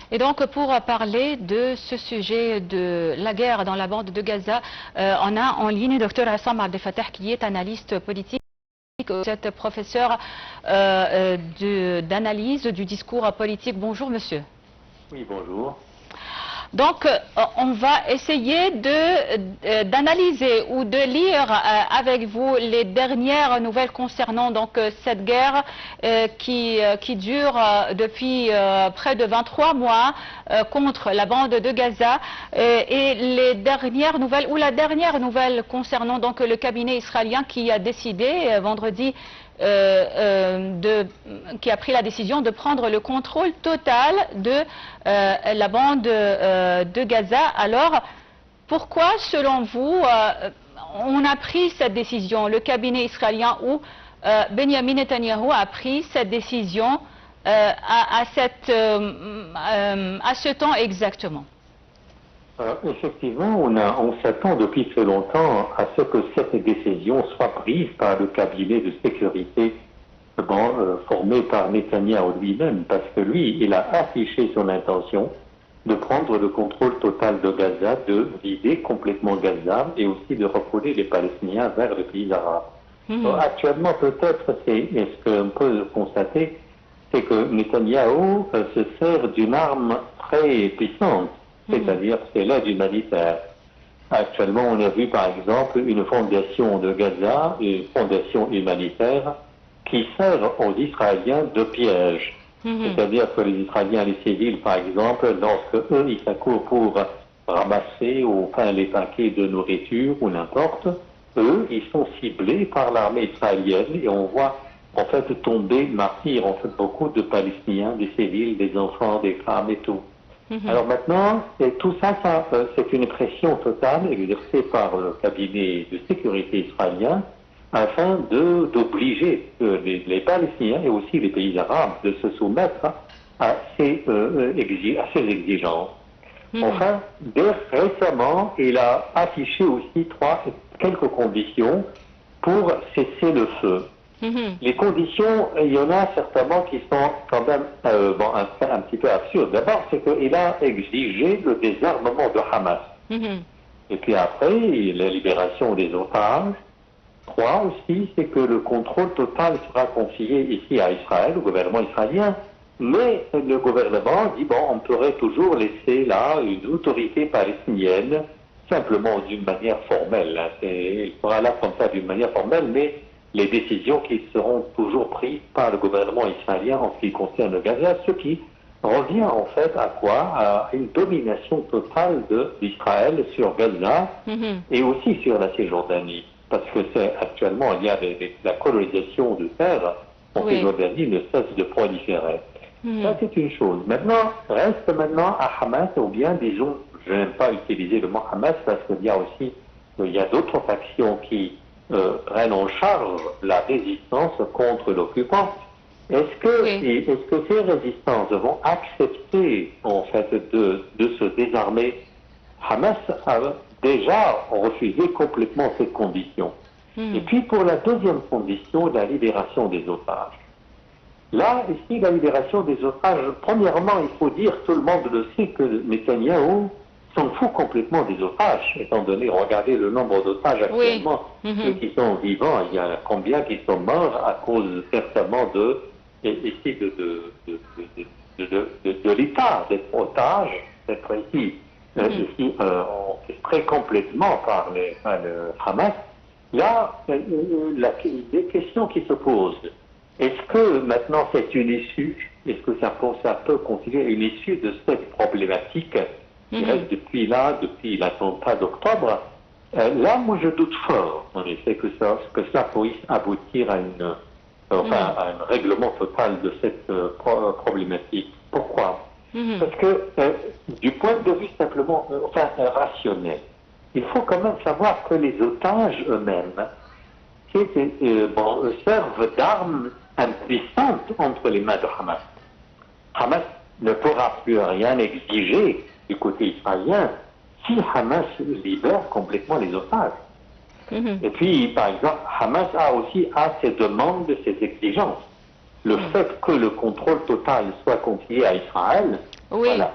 Et donc, pour parler de ce sujet de la guerre dans la bande de Gaza, on a en ligne Dr Hassam Abdel Fattah, qui est analyste politique. Vous êtes professeur d'analyse du discours politique. Bonjour, monsieur. Oui, bonjour. Donc, on va essayer d'analyser ou de lire avec vous les dernières nouvelles concernant donc cette guerre qui dure depuis près de 23 mois contre la bande de Gaza et les dernières nouvelles ou la dernière nouvelle concernant donc le cabinet israélien qui a décidé vendredi qui a pris la décision de prendre le contrôle total de la bande de Gaza. Alors, pourquoi, selon vous, on a pris cette décision, le cabinet israélien ou Benjamin Netanyahu a pris cette décision à ce temps exactement? Effectivement, on s'attend depuis très longtemps à ce que cette décision soit prise par le cabinet de sécurité formé par Netanyahou lui-même, parce que lui, il a affiché son intention de prendre le contrôle total de Gaza, de vider complètement Gaza et aussi de refouler les Palestiniens vers les pays arabes. Actuellement, peut-être, ce qu'on peut constater, c'est que Netanyahou se sert d'une arme très puissante, c'est-à-dire c'est l'aide humanitaire. Actuellement, on a vu par exemple une fondation de Gaza, une fondation humanitaire, qui sert aux Israéliens de piège. C'est-à-dire que les Israéliens, les civils par exemple, lorsque eux, ils s'accourent pour ramasser ou enfin les paquets de nourriture ou n'importe, eux, ils sont ciblés par l'armée israélienne et on voit en fait tomber, martyrs en fait beaucoup de Palestiniens, des civils, des enfants, des femmes et tout. Alors maintenant, tout ça, c'est une pression totale exercée par le cabinet de sécurité israélien afin d'obliger les Palestiniens et aussi les pays arabes de se soumettre à ces exigences. Enfin, récemment, il a affiché aussi quelques conditions pour cesser le feu. Les conditions, il y en a certainement qui sont quand même un petit peu absurdes. D'abord, c'est qu'il a exigé le désarmement de Hamas. Et puis après, la libération des otages. 3 aussi, c'est que le contrôle total sera confié ici à Israël, au gouvernement israélien. Mais le gouvernement dit, bon, on pourrait toujours laisser là une autorité palestinienne, simplement d'une manière formelle. Il sera là comme ça d'une manière formelle, mais les décisions qui seront toujours prises par le gouvernement israélien en ce qui concerne Gaza, ce qui revient en fait à quoi? À une domination totale d'Israël sur Gaza et aussi sur la Cisjordanie. Parce que actuellement, il y a la colonisation de terre en Cisjordanie ne cesse de proliférer. Ça, c'est une chose. Maintenant, reste maintenant à Hamas, ou bien disons, je n'aime pas utiliser le mot Hamas parce qu'il y a d'autres factions qui prennent en charge la résistance contre l'occupant. Est-ce que ces résistances vont accepter en fait de se désarmer? Hamas a déjà refusé complètement cette condition. Et puis pour la deuxième condition, la libération des otages. Là, ici, la libération des otages, premièrement, il faut dire, tout le monde le sait, que Netanyahou s'en fout complètement des otages, étant donné, regardez le nombre d'otages actuellement, ceux qui sont vivants, il y en a combien qui sont morts à cause certainement de l'État, d'être otage, d'être ici orchestré complètement par le Hamas. Là, des questions qui se posent. Est-ce que maintenant c'est une issue? Est-ce que ça peut constituer une issue de cette problématique qui reste depuis l'attentat d'octobre? Là, moi je doute fort, en effet, que ça puisse aboutir à un règlement total de cette problématique. Pourquoi? Parce que du point de vue simplement rationnel, il faut quand même savoir que les otages eux-mêmes servent d'armes impuissantes entre les mains de Hamas. Hamas ne pourra plus rien exiger du côté israélien si Hamas libère complètement les otages. Et puis, par exemple, Hamas a aussi ses demandes, ses exigences. Le fait que le contrôle total soit confié à Israël, Oui. Voilà.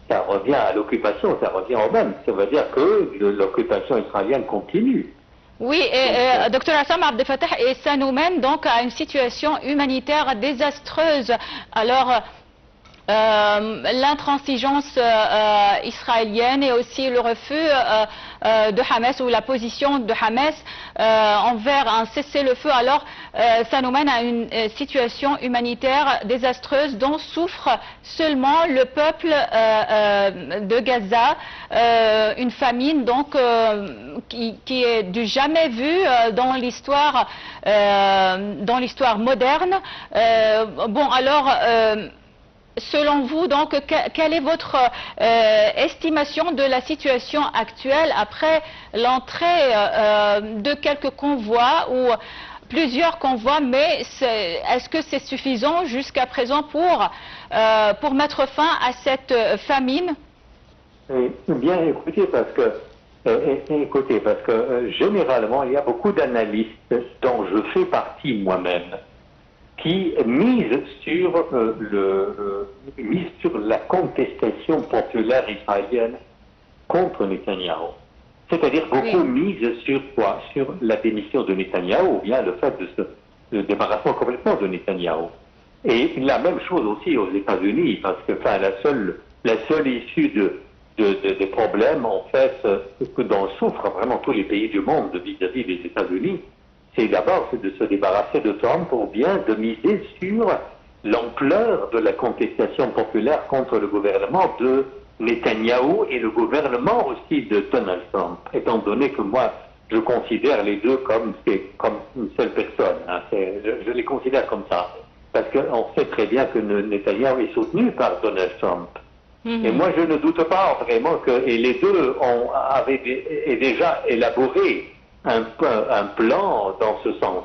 Ça revient à l'occupation, ça revient au même. Ça veut dire que l'occupation israélienne continue. Oui, et Dr Assam Abdel Fattah, et ça nous mène donc à une situation humanitaire désastreuse. Alors, l'intransigeance israélienne et aussi le refus de Hamas ou la position de Hamas envers un cessez-le-feu. Alors, ça nous mène à une situation humanitaire désastreuse dont souffre seulement le peuple de Gaza, une famine donc qui est du jamais vu dans l'histoire moderne. Bon, alors. Selon vous, donc, quelle est votre estimation de la situation actuelle après l'entrée de quelques convois ou plusieurs convois, mais est-ce que c'est suffisant jusqu'à présent pour mettre fin à cette famine? Bien, écoutez, parce que généralement, il y a beaucoup d'analystes dont je fais partie moi-même, qui mise sur la contestation populaire israélienne contre Netanyahou. C'est-à-dire beaucoup mise sur quoi? Sur la démission de Netanyahou, ou bien le fait de se débarrasser complètement de Netanyahou. Et la même chose aussi aux États-Unis, parce que la seule issue des problèmes, en fait, dont souffrent vraiment tous les pays du monde vis-à-vis des États-Unis, c'est d'abord de se débarrasser de Trump ou bien de miser sur l'ampleur de la contestation populaire contre le gouvernement de Netanyahou et le gouvernement aussi de Donald Trump, étant donné que moi, je considère les deux comme une seule personne. Hein. Je les considère comme ça. Parce qu'on sait très bien que Netanyahou est soutenu par Donald Trump. Et moi, je ne doute pas vraiment que les deux avaient déjà élaboré un plan dans ce sens.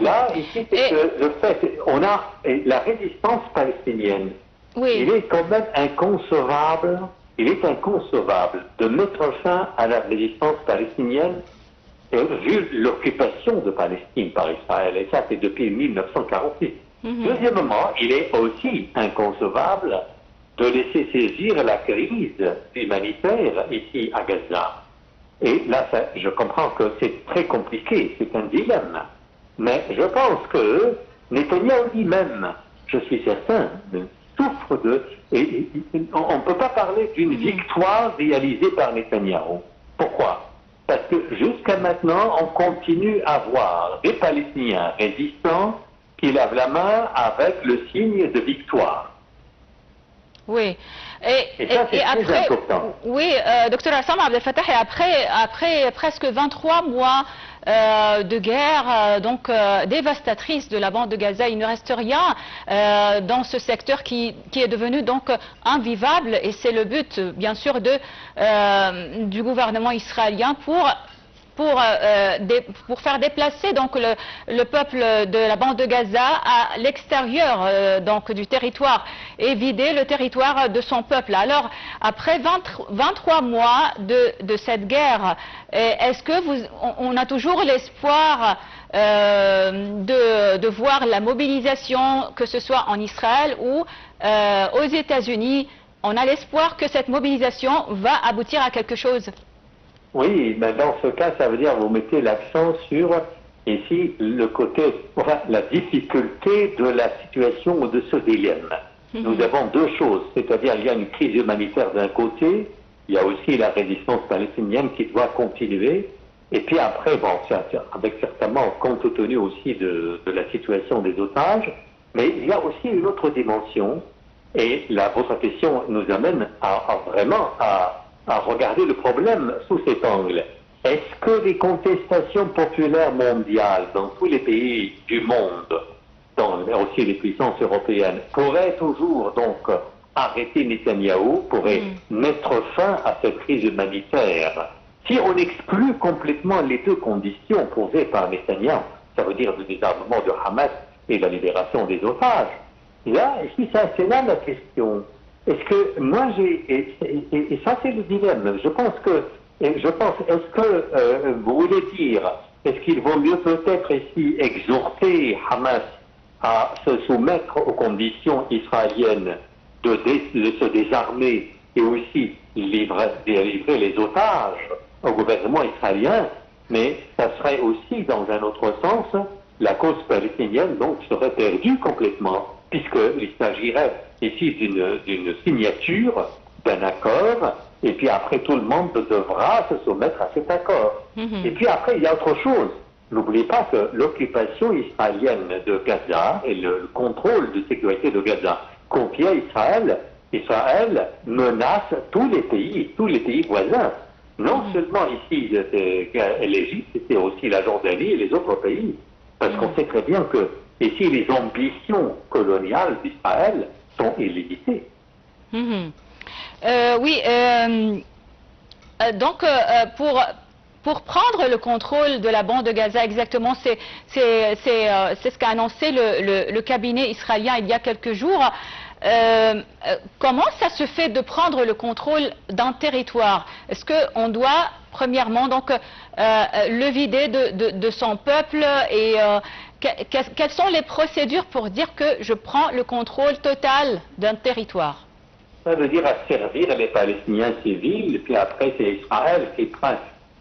Là, ici, c'est que le fait, on a la résistance palestinienne. Il est quand même inconcevable, de mettre fin à la résistance palestinienne vu l'occupation de Palestine par Israël. Et ça, c'est depuis 1948. Deuxièmement, il est aussi inconcevable de laisser saisir la crise humanitaire ici à Gaza. Et là, je comprends que c'est très compliqué, c'est un dilemme. Mais je pense que Netanyahou lui-même, je suis certain, souffre on ne peut pas parler d'une victoire réalisée par Netanyahou. Pourquoi? Parce que jusqu'à maintenant, on continue à voir des Palestiniens résistants qui lavent la main avec le signe de victoire. Oui. Et ça, c'est très important. Oui, Dr Assam Abdel Fattah, et après presque 23 mois de guerre dévastatrice de la bande de Gaza, il ne reste rien dans ce secteur qui est devenu donc invivable, et c'est le but bien sûr du gouvernement israélien pour faire déplacer donc le peuple de la bande de Gaza à l'extérieur donc du territoire et vider le territoire de son peuple. Alors après 23 mois de cette guerre, est-ce que on a toujours l'espoir de voir la mobilisation, que ce soit en Israël ou aux États-Unis, on a l'espoir que cette mobilisation va aboutir à quelque chose? Oui, mais dans ce cas, ça veut dire que vous mettez l'accent sur, ici, la difficulté de la situation ou de ce dilemme. Nous avons deux choses, c'est-à-dire il y a une crise humanitaire d'un côté, il y a aussi la résistance palestinienne qui doit continuer, et puis après, avec certainement compte tenu aussi de la situation des otages, mais il y a aussi une autre dimension, et votre question nous amène vraiment à regarder le problème sous cet angle. Est-ce que les contestations populaires mondiales dans tous les pays du monde, aussi les puissances européennes, pourraient toujours donc arrêter Netanyahou, pourraient mettre fin à cette crise humanitaire? Si on exclut complètement les deux conditions posées par Netanyahou, ça veut dire le désarmement de Hamas et la libération des otages, là, c'est là la question. Est-ce que moi et ça c'est le dilemme. Est-ce que vous voulez dire, est-ce qu'il vaut mieux peut-être ici exhorter Hamas à se soumettre aux conditions israéliennes de se désarmer et aussi de livrer les otages au gouvernement israélien, mais ça serait aussi, dans un autre sens, la cause palestinienne donc serait perdue complètement, puisqu'il s'agirait ici d'une signature d'un accord, et puis après tout le monde devra se soumettre à cet accord. Et puis après, il y a autre chose. N'oubliez pas que l'occupation israélienne de Gaza et le contrôle de sécurité de Gaza confie à Israël. Israël menace tous les pays voisins. Non seulement ici l'Égypte, c'est aussi la Jordanie et les autres pays. Parce qu'on sait très bien que ici les ambitions coloniales d'Israël sont illimitées. Oui, donc pour prendre le contrôle de la bande de Gaza, exactement, c'est ce qu'a annoncé le cabinet israélien il y a quelques jours. Comment ça se fait de prendre le contrôle d'un territoire? Est-ce qu'on doit, premièrement, donc, le vider de son peuple et quelles sont les procédures pour dire que je prends le contrôle total d'un territoire? Ça veut dire asservir les Palestiniens civils, et puis après c'est Israël qui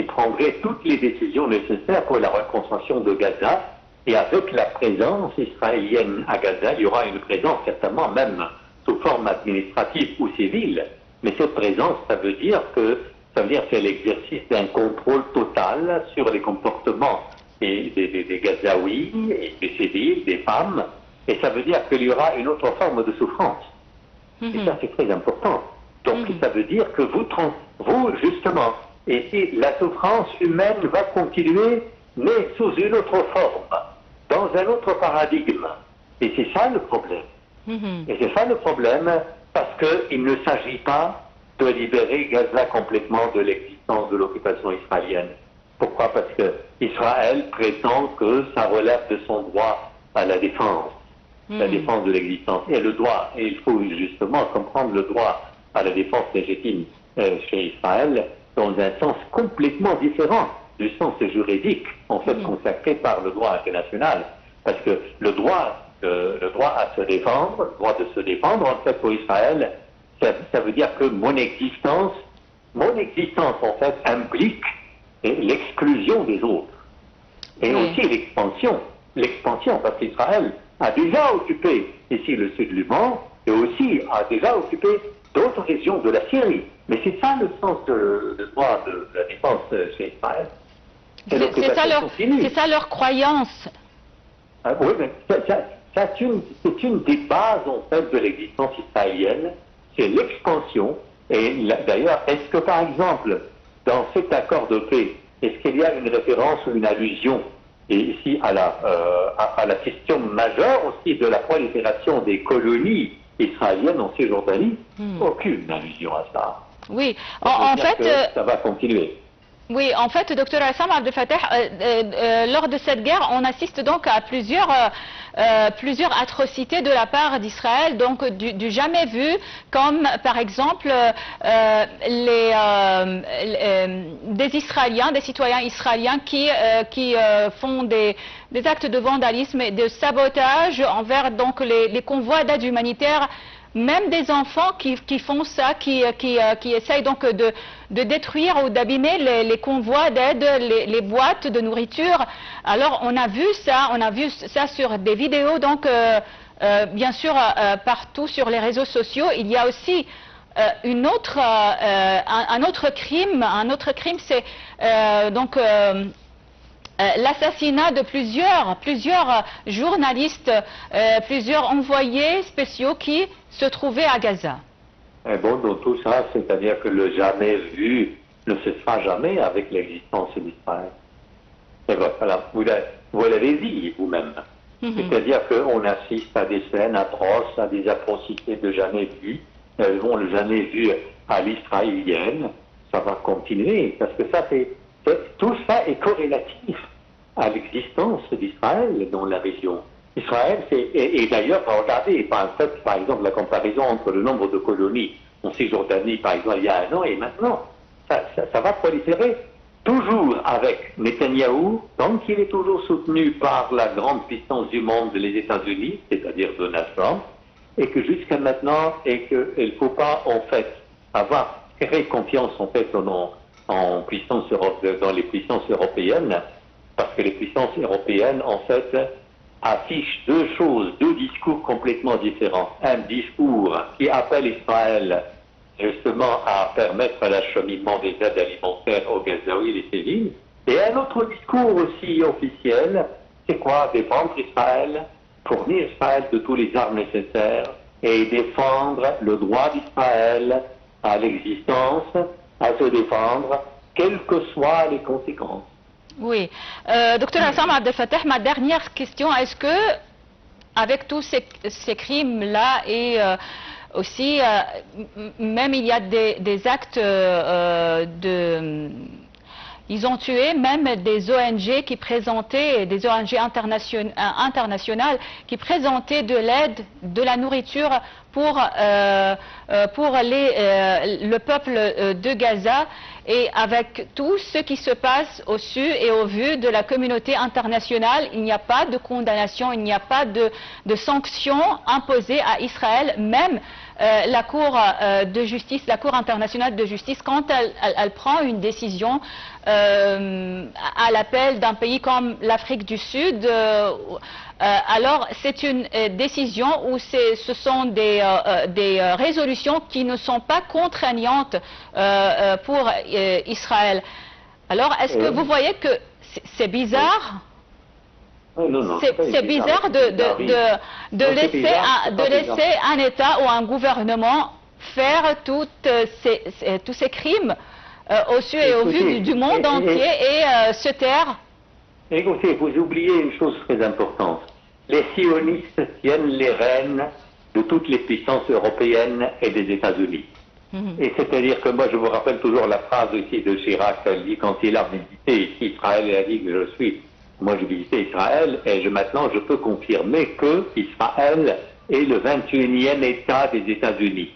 prendrait toutes les décisions nécessaires pour la reconstruction de Gaza. Et avec la présence israélienne à Gaza, il y aura une présence certainement même sous forme administrative ou civile. Mais cette présence, ça veut dire que c'est l'exercice d'un contrôle total sur les comportements des Gazaouis, et des civils, des femmes. Et ça veut dire qu'il y aura une autre forme de souffrance. Et ça, c'est très important. Donc, ça veut dire que vous justement, et si la souffrance humaine va continuer, mais sous une autre forme, dans un autre paradigme. Et c'est ça le problème. Et c'est ça le problème, parce qu'il ne s'agit pas de libérer Gaza complètement de l'existence de l'occupation israélienne. Pourquoi? Parce que Israël prétend que ça relève de son droit à la défense. La défense de l'existence. Et le droit, et il faut justement comprendre le droit à la défense légitime chez Israël dans un sens complètement différent du sens juridique, en fait, consacré par le droit international. Parce que le droit à se défendre, le droit de se défendre, en fait, pour Israël, ça veut dire que mon existence, en fait, implique l'exclusion des autres. Et aussi l'expansion, parce qu'Israël a déjà occupé ici le sud Liban et aussi a déjà occupé d'autres régions de la Syrie. Mais c'est ça le sens du droit de la défense chez Israël. C'est ça leur croyance. Oui, mais c'est une des bases en fait de l'existence israélienne, c'est l'expansion. Et d'ailleurs, est-ce que par exemple, dans cet accord de paix, est-ce qu'il y a une référence ou une allusion et ici à la question majeure aussi de la prolifération des colonies israéliennes en Cisjordanie? Aucune allusion à ça. Oui, en fait... ça va continuer. Oui, en fait, Dr Assam Abdel Fattah, lors de cette guerre, on assiste donc à plusieurs atrocités de la part d'Israël, donc du jamais vu, comme par exemple des Israéliens, des citoyens israéliens qui font des actes de vandalisme et de sabotage envers donc les convois d'aide humanitaire. Même des enfants qui font ça, qui essayent donc de détruire ou d'abîmer les convois d'aide, les boîtes de nourriture. Alors on a vu ça sur des vidéos, donc bien sûr partout sur les réseaux sociaux. Il y a aussi un autre crime, c'est donc l'assassinat de plusieurs journalistes, plusieurs envoyés spéciaux qui se trouvaient à Gaza. Et bon, dans tout ça, c'est-à-dire que le jamais vu ne se fera jamais avec l'existence d'Israël. Voilà, vous l'avez dit vous-même. C'est-à-dire qu'on assiste à des scènes atroces, à des atrocités de jamais vues. Elles vont le jamais vu à l'israélienne. Ça va continuer, parce que tout ça est corrélatif à l'existence d'Israël dans la région. Israël, et d'ailleurs, regardez, par exemple, la comparaison entre le nombre de colonies en Cisjordanie, par exemple, il y a un an et maintenant, ça va proliférer toujours avec Netanyahou, donc il est toujours soutenu par la grande puissance du monde, les États-Unis, c'est-à-dire Donald Trump, et il est toujours soutenu par et que jusqu'à maintenant, et qu'il ne faut pas en fait avoir très confiance en fait dans les puissances européennes, parce que les puissances européennes en fait affichent deux choses, deux discours complètement différents. Un discours qui appelle Israël justement à permettre l'acheminement des aides alimentaires aux Gazaouis, les civils, et un autre discours aussi officiel, c'est quoi? Défendre Israël, fournir Israël de tous les armes nécessaires et défendre le droit d'Israël à l'existence, à se défendre, quelles que soient les conséquences. Oui. Docteur Hassam Abdel Fattah, ma dernière question, est-ce que, avec tous ces crimes-là et aussi, même il y a des actes ils ont tué même des ONG qui présentaient, des ONG internationales qui présentaient de l'aide, de la nourriture pour le peuple de Gaza, et avec tout ce qui se passe au su et au vu de la communauté internationale, il n'y a pas de condamnation, il n'y a pas de sanctions imposées à Israël, même la Cour de justice, la Cour internationale de justice, quand elle prend une décision à l'appel d'un pays comme l'Afrique du Sud, alors c'est une décision où ce sont des résolutions qui ne sont pas contraignantes pour Israël. Alors est-ce que vous voyez que c'est bizarre? C'est bizarre de laisser un État ou un gouvernement faire tous ces crimes au su et au vu du monde entier et se taire. Écoutez, vous oubliez une chose très importante. Les sionistes tiennent les rênes de toutes les puissances européennes et des États-Unis. Et c'est-à-dire que moi, je vous rappelle toujours la phrase aussi de Chirac, quand il a visité ici Israël, il a dit que moi j'ai visité Israël, et maintenant je peux confirmer que Israël est le 21e État des États-Unis.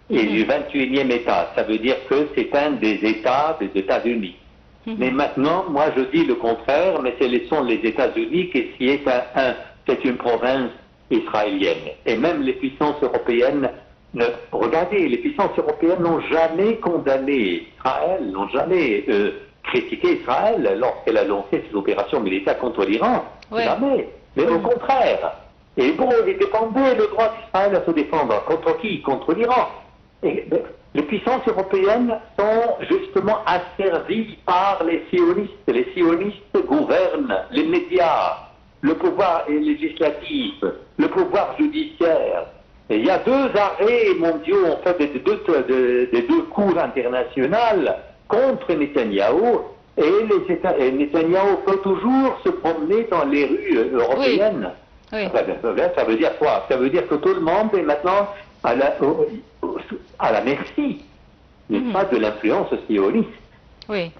Et du 21e État, ça veut dire que c'est un des États des États-Unis. Mais maintenant, moi je dis le contraire, mais ce sont les États-Unis qui c'est une province israélienne. Et même les puissances européennes, regardez, les puissances européennes n'ont jamais condamné Israël, n'ont jamais critiqué Israël lorsqu'elle a lancé ses opérations militaires contre l'Iran. Oui. Jamais. Mais au contraire. Et bon, il dépendait le droit d'Israël à se défendre. Contre qui? Contre l'Iran. Et les puissances européennes sont justement asservies par les sionistes. Les sionistes gouvernent les médias, le pouvoir législatif, le pouvoir judiciaire. Et il y a deux arrêts mondiaux, en fait, des deux cours internationales contre Netanyahou, et Netanyahou peut toujours se promener dans les rues européennes. Oui. Oui. Ça veut dire quoi? Ça veut dire que tout le monde est maintenant à la merci, n'est-ce pas, de l'influence sioniste. Oui.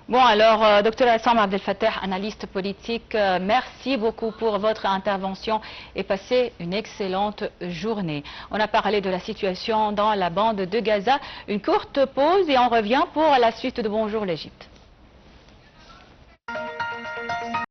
Bon, alors, Dr Hassam Abdel Fattah, analyste politique, merci beaucoup pour votre intervention et passez une excellente journée. On a parlé de la situation dans la bande de Gaza. Une courte pause et on revient pour la suite de Bonjour l'Égypte.